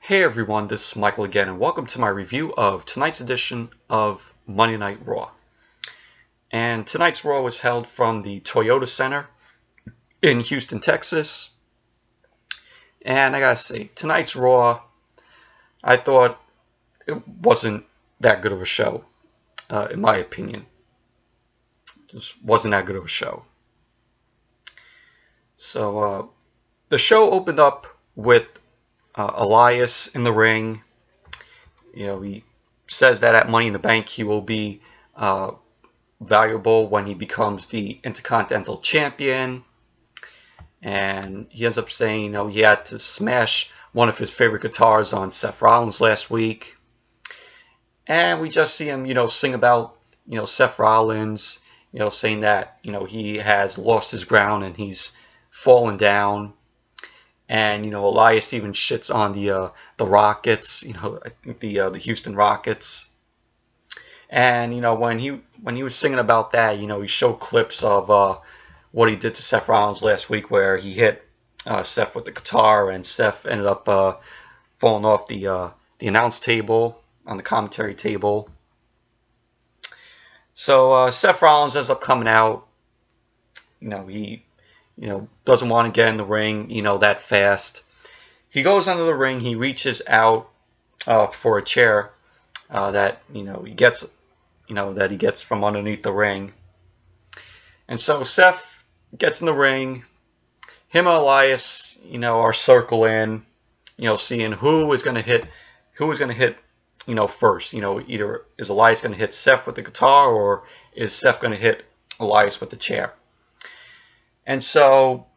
Hey everyone, this is Michael again, and welcome to my review of tonight's edition of Monday Night Raw. And tonight's Raw was held from the Toyota Center in Houston, Texas. And I gotta say, tonight's Raw, I thought it wasn't that good of a show, in my opinion. Just wasn't that good of a show. So, the show opened up with Elias in the ring. You know, he says that at Money in the Bank he will be valuable when he becomes the Intercontinental Champion. And he ends up saying, you know, he had to smash one of his favorite guitars on Seth Rollins last week. And we just see him, you know, sing about, you know, Seth Rollins, you know, saying that, you know, he has lost his ground and he's fallen down. And you know, Elias even shits on the Rockets, you know, I think the Houston Rockets. And you know, when he was singing about that, you know, he showed clips of what he did to Seth Rollins last week, where he hit Seth with the guitar, and Seth ended up falling off the announce table on the commentary table. So Seth Rollins ends up coming out. You know, he doesn't want to get in the ring, you know, that fast. He goes under the ring. He reaches out for a chair that he gets from underneath the ring. And so Seth gets in the ring. Him and Elias, you know, are circling, you know, seeing who is going to hit, you know, first. You know, either is Elias going to hit Seth with the guitar, or is Seth going to hit Elias with the chair. And so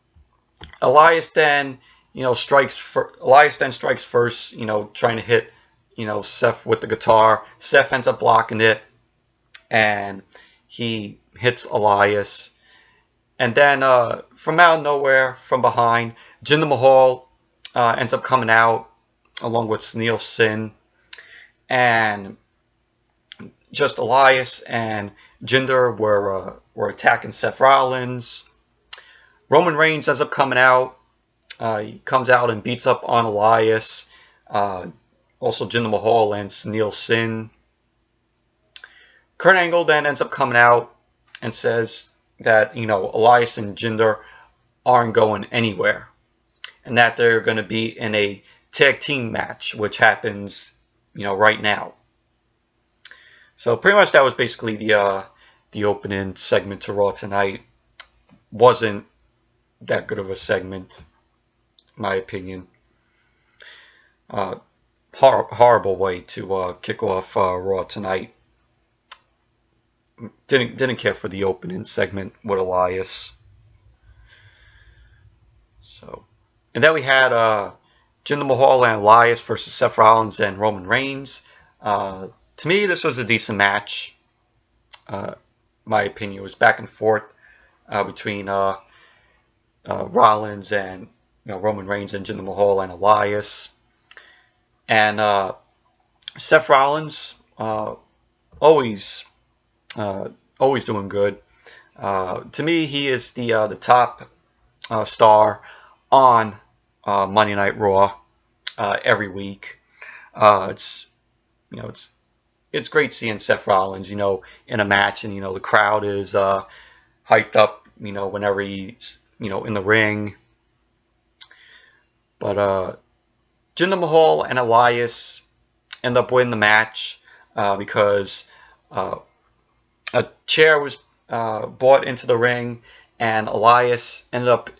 Elias then, you know, strikes first, you know, trying to hit, you know, Seth with the guitar. Seth ends up blocking it, and he hits Elias. And then from out of nowhere, from behind, Jinder Mahal ends up coming out along with Sunil Sin, and just Elias and Jinder were attacking Seth Rollins. Roman Reigns ends up coming out. He comes out and beats up on Elias. Also Jinder Mahal and Sunil Sin. Kurt Angle then ends up coming out and says that, you know, Elias and Jinder aren't going anywhere, and that they're going to be in a tag team match, which happens, you know, right now. So pretty much that was basically the opening segment to Raw tonight. Wasn't that good of a segment, in my opinion. Horrible way to kick off Raw tonight. Didn't care for the opening segment with Elias. So, and then we had Jinder Mahal and Elias versus Seth Rollins and Roman Reigns. To me, this was a decent match. My opinion, was back and forth between Rollins and, you know, Roman Reigns and Jinder Mahal and Elias. And Seth Rollins always doing good. To me, he is the top star on Monday Night Raw every week. It's great seeing Seth Rollins, you know, in a match, and you know the crowd is hyped up, you know, whenever he's, you know, in the ring. But Jinder Mahal and Elias end up winning the match because a chair was brought into the ring, and Elias ended up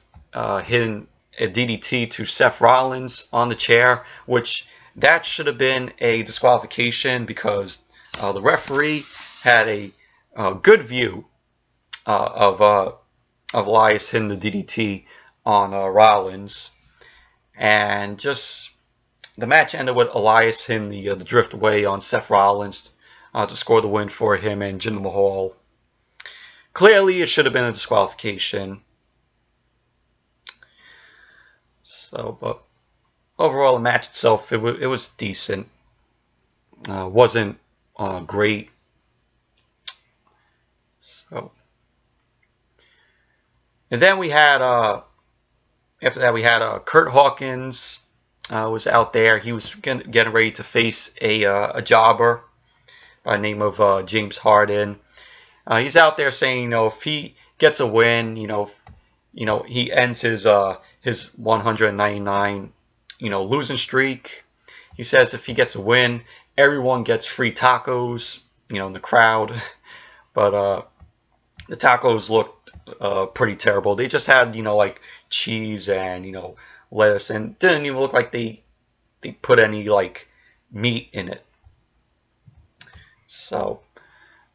hitting a DDT to Seth Rollins on the chair, which that should have been a disqualification, because the referee had a good view of Elias hitting the DDT on Rollins. And just the match ended with Elias hitting the drift away on Seth Rollins to score the win for him and Jinder Mahal. Clearly, it should have been a disqualification. So, but overall, the match itself, it was decent. Wasn't great. So, and then we had after that we had Curt Hawkins was out there. He was getting ready to face a jobber by the name of James Harden. He's out there saying, if he gets a win, he ends his 199, losing streak. He says if he gets a win, everyone gets free tacos, in the crowd. But the tacos looked pretty terrible. They just had, like cheese and, lettuce, and didn't even look like they put any like meat in it. So,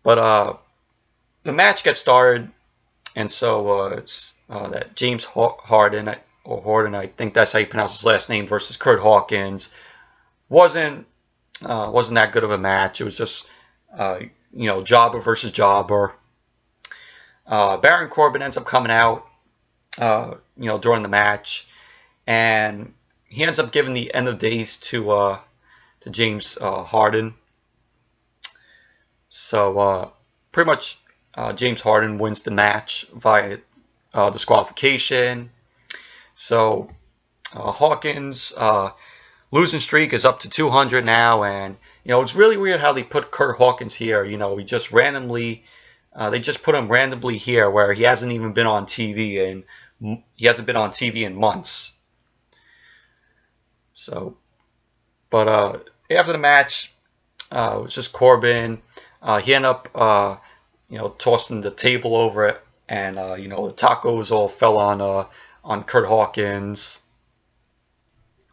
but the match gets started, and so it's that James Harden, I think that's how you pronounce his last name, versus Curt Hawkins. Wasn't that good of a match. It was just jobber versus jobber. Baron Corbin ends up coming out during the match, and he ends up giving the end of days to James Harden. So pretty much James Harden wins the match via disqualification. So Hawkins' losing streak is up to 200 now, and it's really weird how they put Curt Hawkins here. He just randomly, they just put him randomly here where he hasn't even been on TV, and he hasn't been on TV in months. So, but after the match, it was just Corbin. He ended up, tossing the table over it, and the tacos all fell on Curt Hawkins.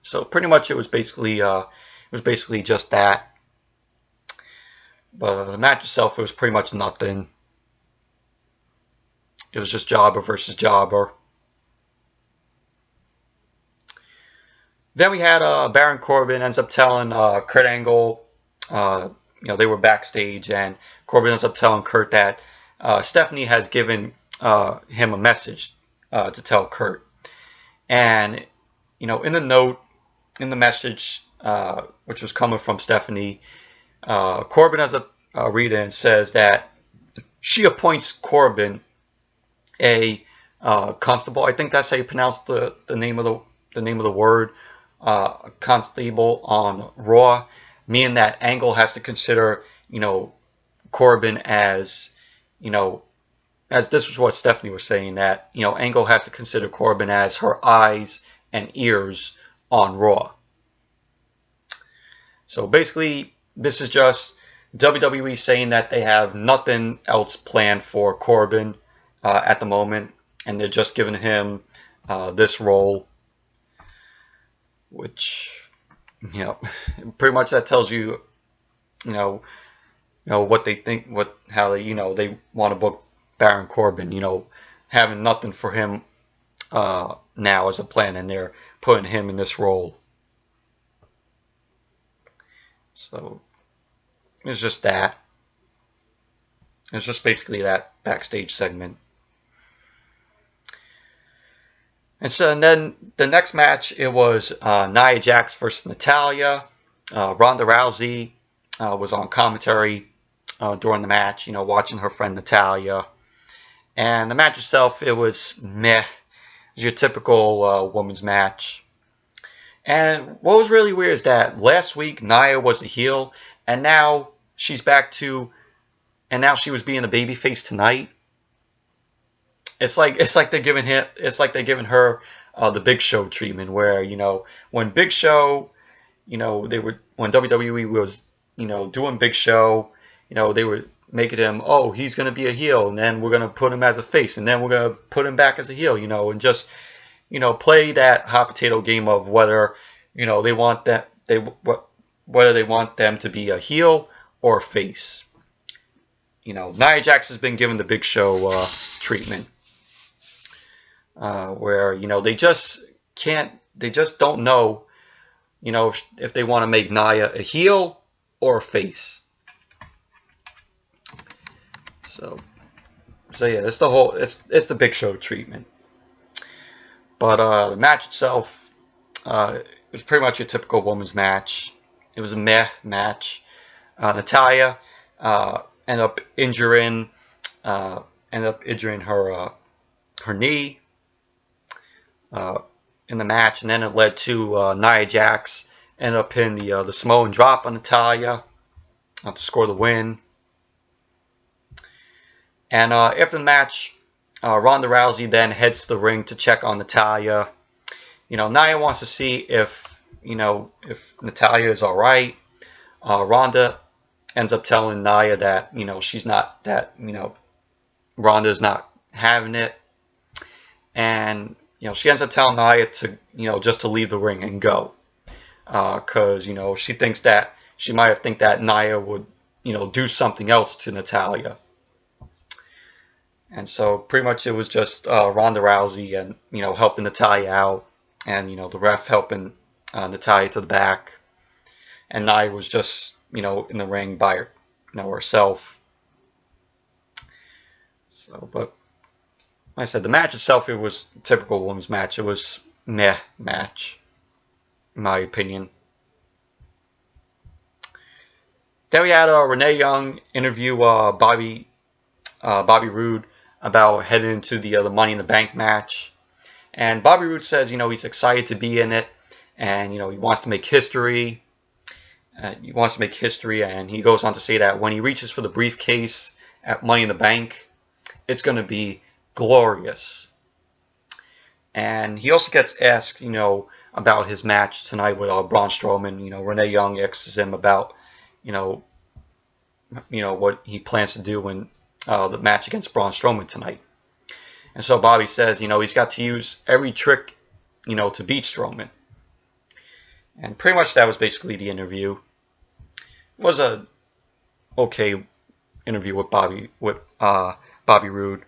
So pretty much it was basically just that. But the match itself, it was pretty much nothing. It was just jobber versus jobber. Then we had Baron Corbin ends up telling Kurt Angle, they were backstage, and Corbin ends up telling Curt that Stephanie has given him a message to tell Curt. And, in the note, in the message, which was coming from Stephanie, Corbin ends up reading and says that she appoints Corbin a constable. I think that's how you pronounce the name of the word. Constable on Raw, meaning that Angle has to consider, Corbin as, as this was what Stephanie was saying, that, Angle has to consider Corbin as her eyes and ears on Raw. So basically, this is just WWE saying that they have nothing else planned for Corbin at the moment, and they're just giving him this role. Which, pretty much that tells you, what they think, how they, they want to book Baron Corbin, having nothing for him now as a plan, and they're putting him in this role. So it's just that. It's just basically that backstage segment. And then the next match, it was Nia Jax versus Natalya. Ronda Rousey was on commentary during the match, watching her friend Natalya. And the match itself, it was meh. It was your typical women's match. And what was really weird is that last week Nia was the heel, and now she's back to, and now she was being a babyface tonight. It's like they're giving her the Big Show treatment, where when Big Show, when WWE was doing Big Show, they were making him, oh, he's gonna be a heel, and then we're gonna put him as a face, and then we're gonna put him back as a heel, and just play that hot potato game of whether they want that whether they want them to be a heel or a face. Nia Jax has been given the Big Show treatment. Where they just don't know if they want to make Nia a heel or a face. So yeah, it's the Big Show treatment. But the match itself, it was pretty much a typical women's match. It was a meh match. Natalya ended up injuring her knee. in the match, and then it led to Nia Jax ended up hitting the Samoan drop on Natalya to score the win. And after the match, Ronda Rousey then heads to the ring to check on Natalya. Nia wants to see if Natalya is all right. Ronda ends up telling Nia that she's not, that Ronda's not having it, and she ends up telling Nia to just to leave the ring and go, because she thinks that she might have think that Nia would do something else to Natalya. And so pretty much it was just Ronda Rousey and helping Natalya out, and the ref helping Natalya to the back, and Nia was just in the ring by herself. So, but like I said, the match itself, it was a typical women's match. It was meh match, in my opinion. Then we had Renee Young interview Bobby Roode about heading into the Money in the Bank match. And Bobby Roode says, he's excited to be in it, and he wants to make history. And he goes on to say that when he reaches for the briefcase at Money in the Bank, it's going to be glorious. And he also gets asked, about his match tonight with Braun Strowman. Renee Young asks him about, what he plans to do in the match against Braun Strowman tonight. And so Bobby says, he's got to use every trick, to beat Strowman. And pretty much that was basically the interview. It was a okay interview with Bobby Roode.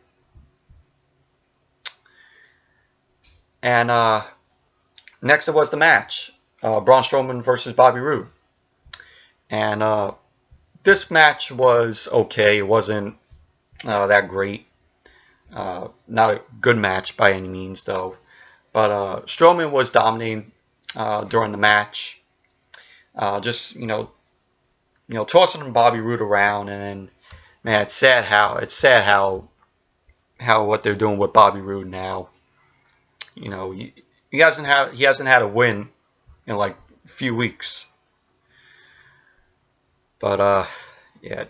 And next it was the match, Braun Strowman versus Bobby Roode. And this match was okay. It wasn't that great. Not a good match by any means, though. But Strowman was dominating during the match. Just tossing Bobby Roode around, and man, it's sad how what they're doing with Bobby Roode now. He hasn't had a win in like a few weeks. But yeah,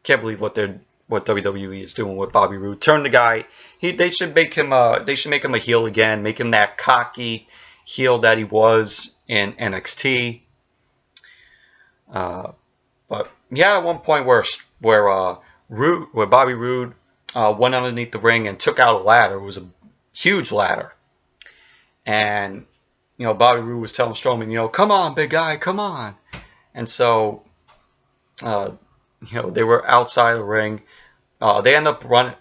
can't believe what WWE is doing with Bobby Roode. Turn the guy. They should make him a heel again. Make him that cocky heel that he was in NXT. But yeah, at one point where Bobby Roode went underneath the ring and took out a ladder. It was a huge ladder, and Bobby Roode was telling Strowman, come on, big guy, come on. And so they were outside the ring. They end up running.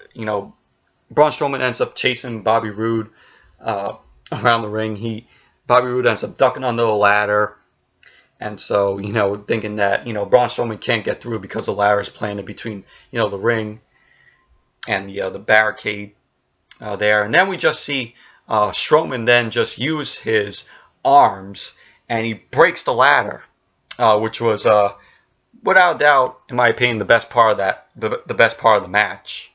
Braun Strowman ends up chasing Bobby Roode around the ring. Bobby Roode ends up ducking under the ladder. And so, thinking that, Braun Strowman can't get through because the ladder is planted between, the ring and the barricade there. And then we just see Strowman then just use his arms, and he breaks the ladder, which was, without doubt, in my opinion, the best part of the best part of the match.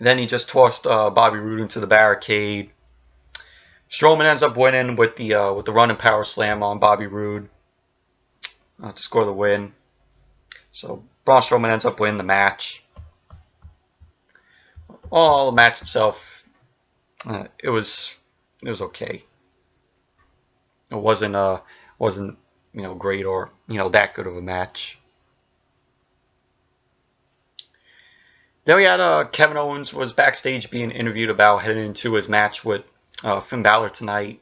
And then he just tossed Bobby Roode into the barricade. Strowman ends up winning with the running power slam on Bobby Roode to score the win. So Braun Strowman ends up winning the match. All the match itself, it was okay. It wasn't great or that good of a match. Then we had Kevin Owens was backstage being interviewed about heading into his match with Finn Balor tonight.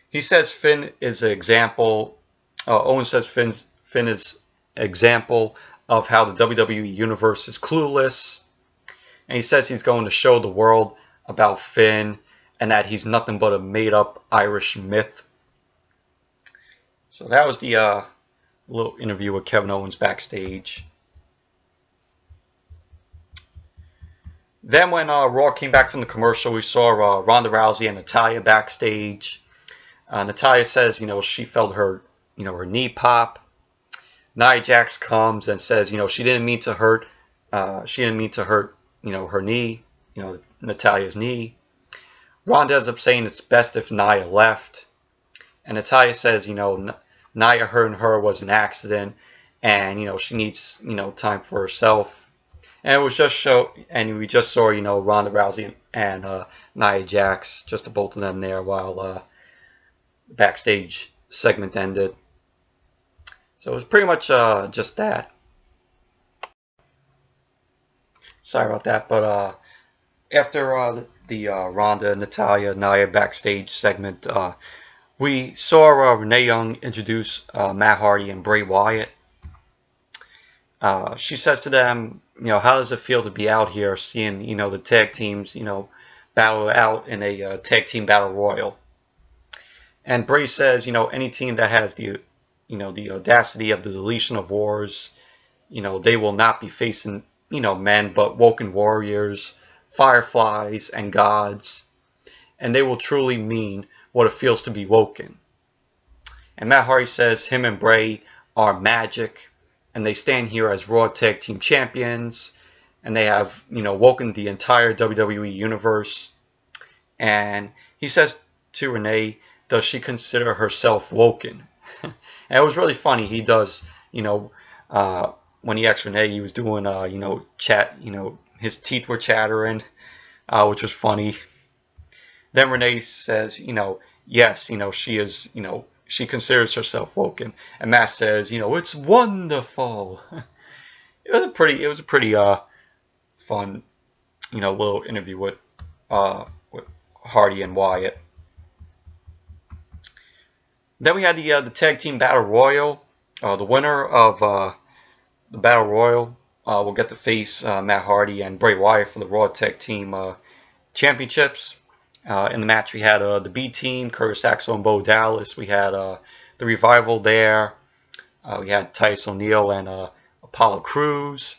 He says Finn is an example. Owens says Finn is an example of how the WWE universe is clueless, and he says he's going to show the world about Finn and that he's nothing but a made-up Irish myth. So that was the little interview with Kevin Owens backstage. Then when Raw came back from the commercial, we saw Ronda Rousey and Natalya backstage. Natalya says, she felt her, her knee pop. Nia Jax comes and says, she didn't mean to hurt, her knee, Natalya's knee. Ronda ends up saying it's best if Nia left. And Natalya says, Nia hurting her was an accident, and she needs time for herself. And it was just we just saw Ronda Rousey and Nia Jax, just the both of them there while the backstage segment ended. So it was pretty much just that. Sorry about that, but after the Ronda, Natalya, Nia backstage segment, we saw Renee Young introduce Matt Hardy and Bray Wyatt. She says to them, how does it feel to be out here seeing, the tag teams, battle out in a tag team battle royal? And Bray says, any team that has the audacity of the deletion of wars, they will not be facing, men, but woken warriors, fireflies, and gods. And they will truly mean what it feels to be woken. And Matt Hardy says him and Bray are magic, and they stand here as Raw Tag Team Champions, and they have, woken the entire WWE Universe. And he says to Renee, does she consider herself woken? And it was really funny. He does, when he asked Renee, he was doing, chat, his teeth were chattering, which was funny. Then Renee says, yes, she is, she considers herself woken. And Matt says, it's wonderful. It was a pretty fun, little interview with Hardy and Wyatt. Then we had the tag team battle royal. The winner of the battle royal will get to face Matt Hardy and Bray Wyatt for the Raw Tag Team Championships. In the match, we had the B team, Curt, Axel, and Bo Dallas. We had the Revival there. We had Titus O'Neil and Apollo Crews,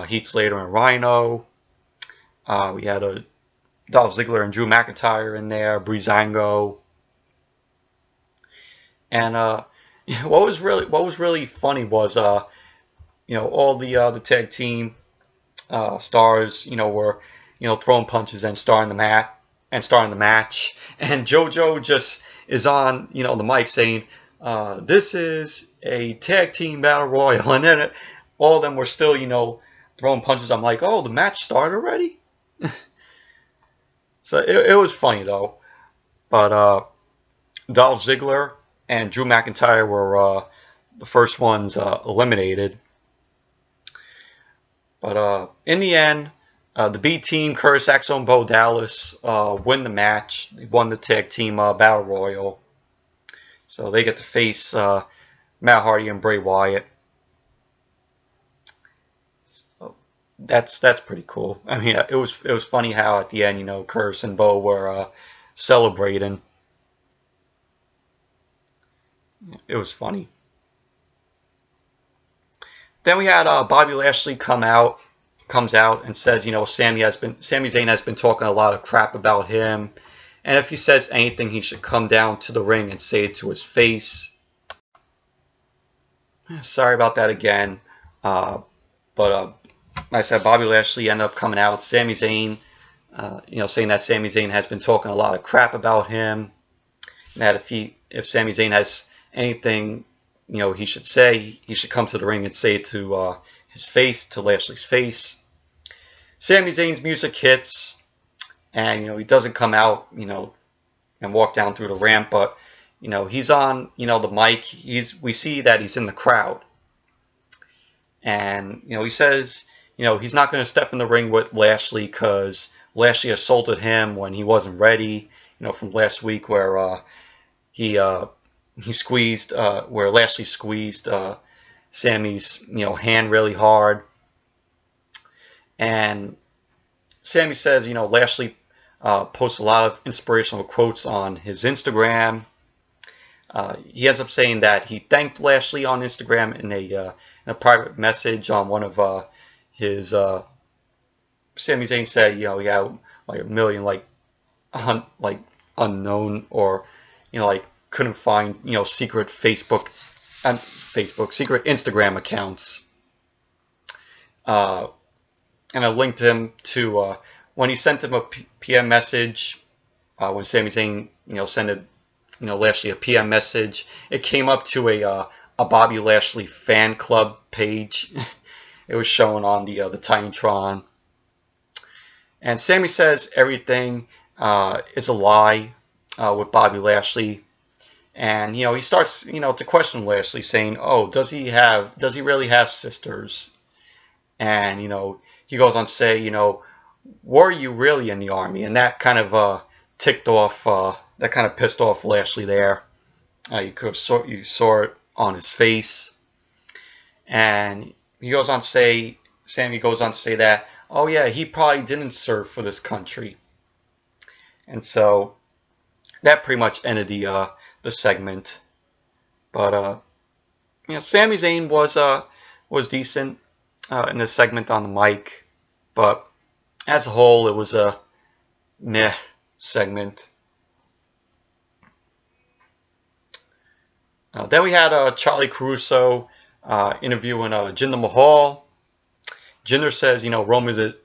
Heath Slater and Rhino. We had Dolph Ziggler and Drew McIntyre in there, Breezango. And what was really funny was all the tag team stars were throwing punches and starting the match. And JoJo just is on the mic saying, this is a tag team battle royal, and then all of them were still throwing punches. I'm like, oh, the match started already. So it was funny though. But Dolph Ziggler and Drew McIntyre were the first ones eliminated. But in the end, the B team, Curt, Axel, and Bo Dallas win the match. They won the tag team battle royal. So they get to face Matt Hardy and Bray Wyatt. So that's pretty cool. I mean, it was funny how at the end, Curt and Bo were celebrating. It was funny. Then we had Bobby Lashley comes out and says, Sami Zayn has been talking a lot of crap about him, and if he says anything, he should come down to the ring and say it to his face. Sorry about that again, but like I said, Bobby Lashley ended up coming out. Sami Zayn, saying that Sami Zayn has been talking a lot of crap about him, and that if Sami Zayn has anything he should say, he should come to the ring and say it to his face, to Lashley's face. Sami Zayn's music hits, and he doesn't come out, and walk down through the ramp, but he's on the mic. We see that he's in the crowd, and he says he's not going to step in the ring with Lashley because Lashley assaulted him when he wasn't ready. From last week where he squeezed, where Lashley squeezed Sami's hand really hard. And Sami says Lashley posts a lot of inspirational quotes on his Instagram. He ends up saying that he thanked Lashley on Instagram in a private message on one of his. Sami Zayn said he had like a million unknown or couldn't find secret secret Instagram accounts, and I linked him to when he sent him a PM message when Sami Zayn, sent Lashley a PM message. It came up to a Bobby Lashley fan club page. It was shown on the Titantron. And Sami says everything is a lie with Bobby Lashley. And, he starts, to question Lashley, saying, oh, does he really have sisters? And, he goes on to say, were you really in the army? And that kind of pissed off Lashley there. You saw it on his face. And Sammy goes on to say that, oh yeah, he probably didn't serve for this country. And so that pretty much ended the segment. But Sami Zayn was decent in this segment on the mic, but as a whole, it was a meh segment. Then we had Charlie Caruso interviewing Jinder Mahal. Jinder says,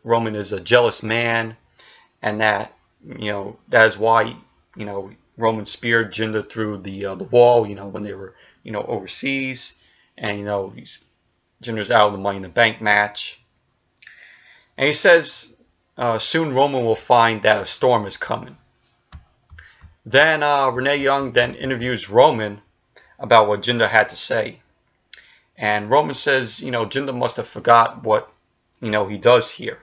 Roman is a jealous man, and that that is why Roman speared Jinder through the wall, when they were overseas, and Jinder's out of the Money in the Bank match, and he says soon Roman will find that a storm is coming. Then Renee Young then interviews Roman about what Jinder had to say, and Roman says Jinder must have forgot what he does here.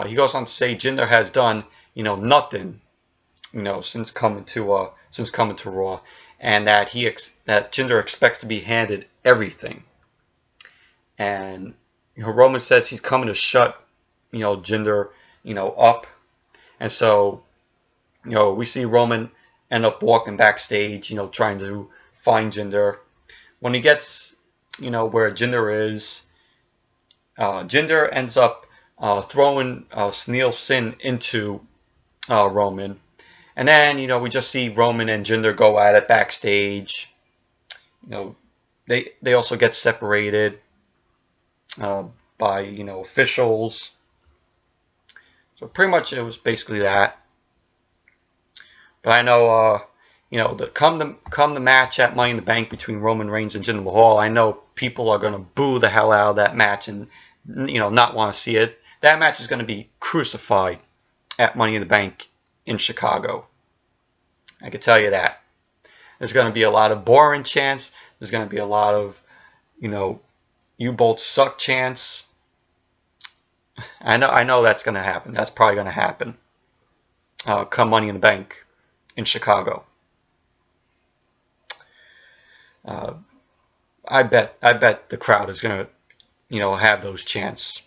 He goes on to say Jinder has done nothing since coming to Raw, and that that Jinder expects to be handed everything. And Roman says he's coming to shut Jinder up, and so we see Roman end up walking backstage, trying to find Jinder. When he gets where Jinder is, Jinder ends up throwing Sneal Sin into Roman. And then, we just see Roman and Jinder go at it backstage. They also get separated by, officials. So pretty much it was basically that. But I know, come the match at Money in the Bank between Roman Reigns and Jinder Mahal, I know people are going to boo the hell out of that match and, not want to see it. That match is going to be crucified at Money in the Bank in Chicago. I can tell you that. There's going to be a lot of boring chants. There's going to be a lot of, you both suck chants. I know that's going to happen. That's probably going to happen. Come Money in the Bank in Chicago. I bet the crowd is going to, have those chants.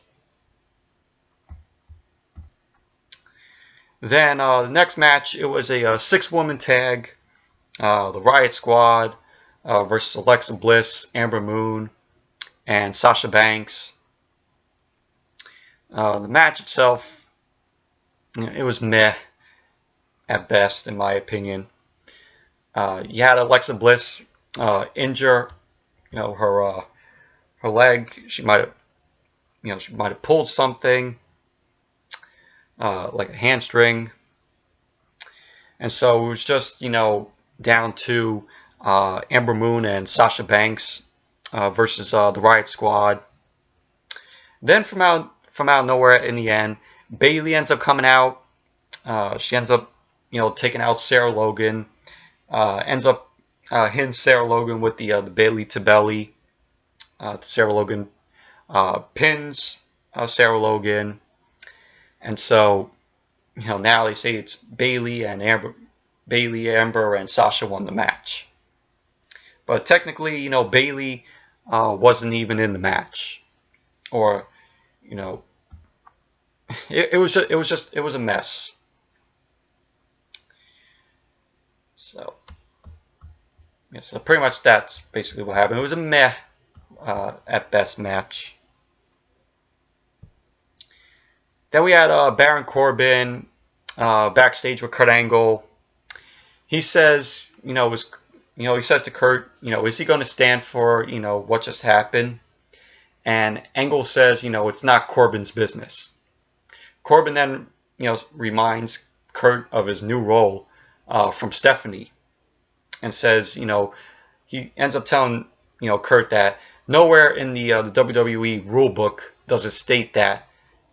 Then the next match, it was a 6-woman tag. The Riott Squad versus Alexa Bliss, Amber Moon, and Sasha Banks. The match itself, it was meh at best, in my opinion. You had Alexa Bliss injure, her leg. She might have pulled something. Like a hamstring, and so it was just down to Amber Moon and Sasha Banks versus the Riott Squad. Then from out of nowhere, in the end, Bayley ends up coming out. She ends up taking out Sarah Logan. Ends up hitting Sarah Logan with the Bayley to belly. Sarah Logan pins Sarah Logan. And so, now they say it's Bayley, Amber, and Sasha won the match. But technically, Bayley wasn't even in the match, or, it was a mess. So, yeah, so pretty much that's basically what happened. It was a meh at best match. Then we had Baron Corbin backstage with Kurt Angle. He says, he says to Curt, is he going to stand for, what just happened? And Angle says, it's not Corbin's business. Corbin then, reminds Curt of his new role from Stephanie, and says, he ends up telling, Curt that nowhere in the WWE rule book does it state that,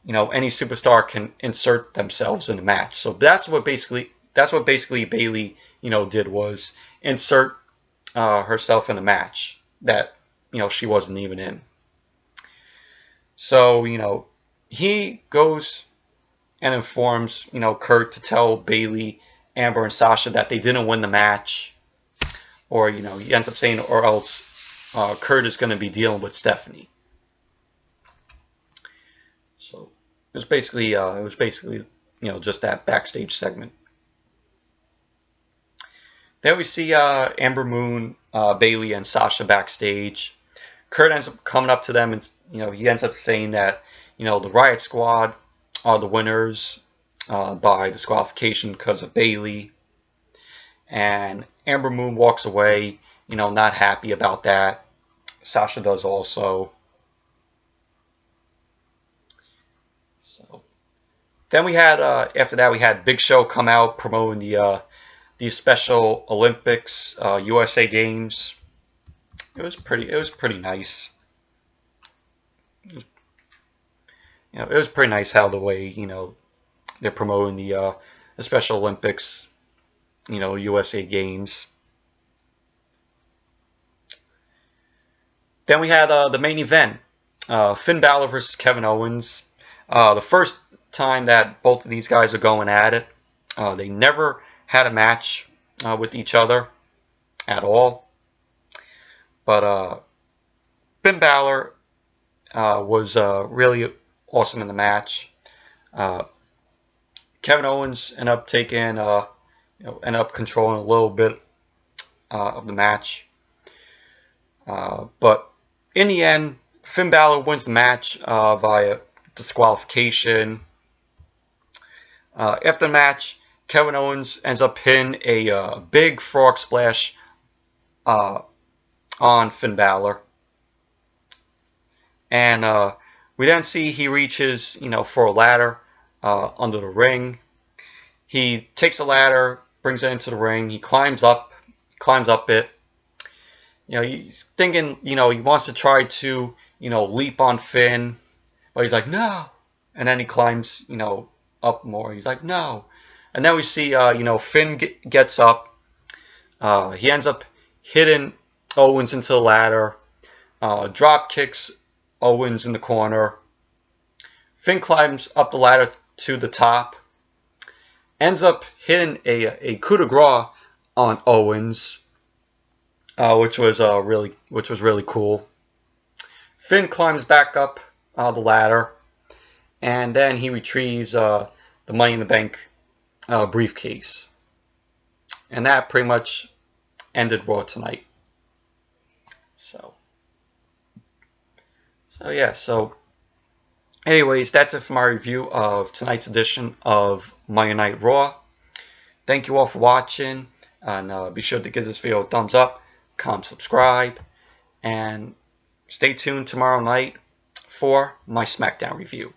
any superstar can insert themselves in a match. So that's what basically Bayley, did, was insert herself in a match that, she wasn't even in. So, he goes and informs, Curt to tell Bayley, Amber, and Sasha that they didn't win the match. Or, he ends up saying, or else Curt is going to be dealing with Stephanie. So it was basically, just that backstage segment. Then we see Amber Moon, Bayley, and Sasha backstage. Curt ends up coming up to them, and he ends up saying that the Riott Squad are the winners by disqualification because of Bayley. And Amber Moon walks away, not happy about that. Sasha does also. So then we had after that we had Big Show come out promoting the Special Olympics USA Games. It was pretty nice. It was pretty nice how the way they're promoting the Special Olympics, USA Games. Then we had the main event, Finn Balor versus Kevin Owens. The first time that both of these guys are going at it. They never had a match with each other at all. But Finn Balor was really awesome in the match. Kevin Owens ended up taking, ended up controlling a little bit of the match. But in the end, Finn Balor wins the match via disqualification. After the match, Kevin Owens ends up hitting a big frog splash on Finn Balor. And we then see he reaches, for a ladder under the ring. He takes a ladder, brings it into the ring. He climbs up it. He's thinking, he wants to try to, leap on Finn. But he's like, no. And then he climbs, up more. He's like, no. And then we see, Finn gets up. He ends up hitting Owens into the ladder. Drop kicks Owens in the corner. Finn climbs up the ladder to the top. Ends up hitting a coup de grace on Owens, which was really cool. Finn climbs back up the ladder, and then he retrieves the Money in the Bank briefcase, and that pretty much ended Raw tonight. So yeah. So anyways, that's it for my review of tonight's edition of Monday Night Raw. Thank you all for watching, and be sure to give this video a thumbs up, comment, subscribe, and stay tuned tomorrow night for my SmackDown review.